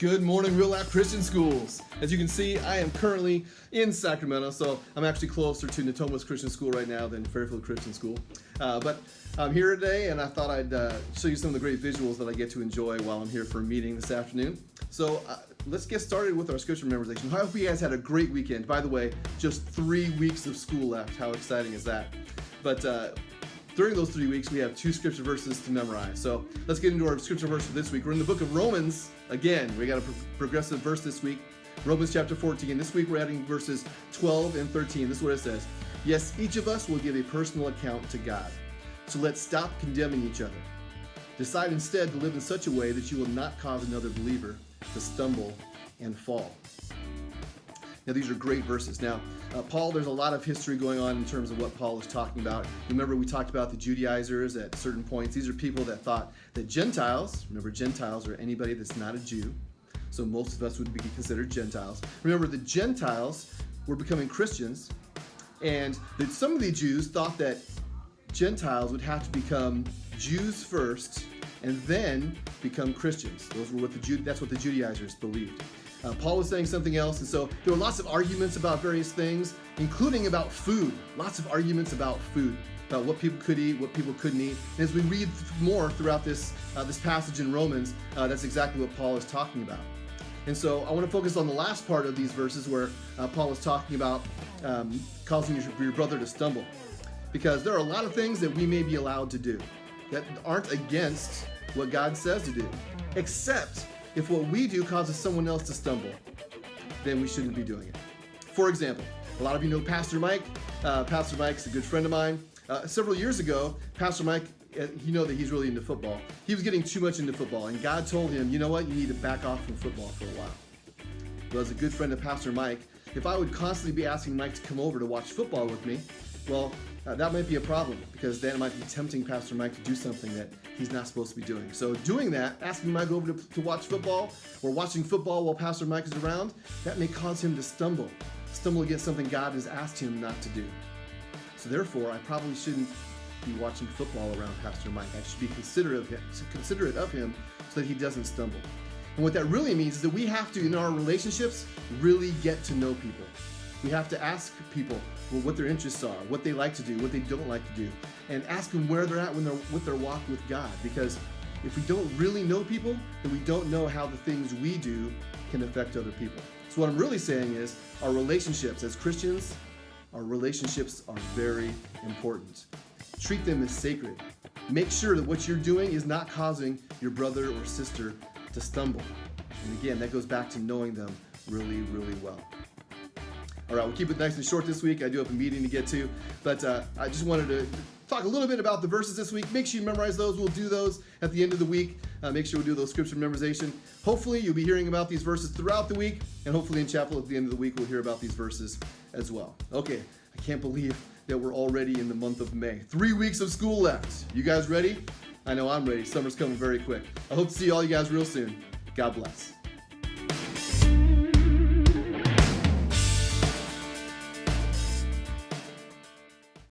Good morning, Real Life Christian Schools. As you can see, I am currently in Sacramento, so I'm actually closer to Natomas Christian School right now than Fairfield Christian School. But I'm here today, and I thought I'd show you some of the great visuals that I get to enjoy while I'm here for a meeting this afternoon. So let's get started with our scripture memorization. I hope you guys had a great weekend. By the way, just 3 weeks of school left. How exciting is that? But during those 3 weeks, we have 2 scripture verses to memorize. So let's get into our scripture verse for this week. We're in the book of Romans. Again, we got a progressive verse this week. Romans chapter 14. This week we're adding verses 12 and 13. This is what it says. Yes, each of us will give a personal account to God. So let's stop condemning each other. Decide instead to live in such a way that you will not cause another believer to stumble and fall. Now, these are great verses. Now, Paul, there's a lot of history going on in terms of what Paul is talking about. Remember, we talked about the Judaizers at certain points. These are people that thought that Gentiles, remember, Gentiles are anybody that's not a Jew. So most of us would be considered Gentiles. Remember, the Gentiles were becoming Christians, and that some of the Jews thought that Gentiles would have to become Jews first and then become Christians. That's what the Judaizers believed. Paul was saying something else, and so there were lots of arguments about various things, including about food. Lots of arguments about food, about what people could eat, what people couldn't eat. And as we read more throughout this passage in Romans, that's exactly what Paul is talking about. And so I want to focus on the last part of these verses where Paul is talking about causing your brother to stumble. Because there are a lot of things that we may be allowed to do that aren't against what God says to do, except if what we do causes someone else to stumble, then we shouldn't be doing it. For example, a lot of you know Pastor Mike. Pastor Mike's a good friend of mine. Several years ago, Pastor Mike, you know that he's really into football. He was getting too much into football, and God told him, you know what, you need to back off from football for a while. Well, as a good friend of Pastor Mike, if I would constantly be asking Mike to come over to watch football with me, well, that might be a problem, because then it might be tempting Pastor Mike to do something that he's not supposed to be doing. So doing that, asking Mike over to watch football, or watching football while Pastor Mike is around, that may cause him to stumble against something God has asked him not to do. So therefore, I probably shouldn't be watching football around Pastor Mike. I should be considerate of him so that he doesn't stumble. And what that really means is that we have to, in our relationships, really get to know people. We have to ask people what their interests are, what they like to do, what they don't like to do, and ask them where they're at with their walk with God. Because if we don't really know people, then we don't know how the things we do can affect other people. So what I'm really saying is our relationships as Christians, our relationships are very important. Treat them as sacred. Make sure that what you're doing is not causing your brother or sister to stumble. And again, that goes back to knowing them really, really well. All right, we'll keep it nice and short this week. I do have a meeting to get to, but I just wanted to talk a little bit about the verses this week. Make sure you memorize those. We'll do those at the end of the week. Make sure we do those scripture memorization. Hopefully, you'll be hearing about these verses throughout the week, and hopefully in chapel at the end of the week, we'll hear about these verses as well. Okay, I can't believe that we're already in the month of May. 3 weeks of school left. You guys ready? I know I'm ready. Summer's coming very quick. I hope to see all you guys real soon. God bless.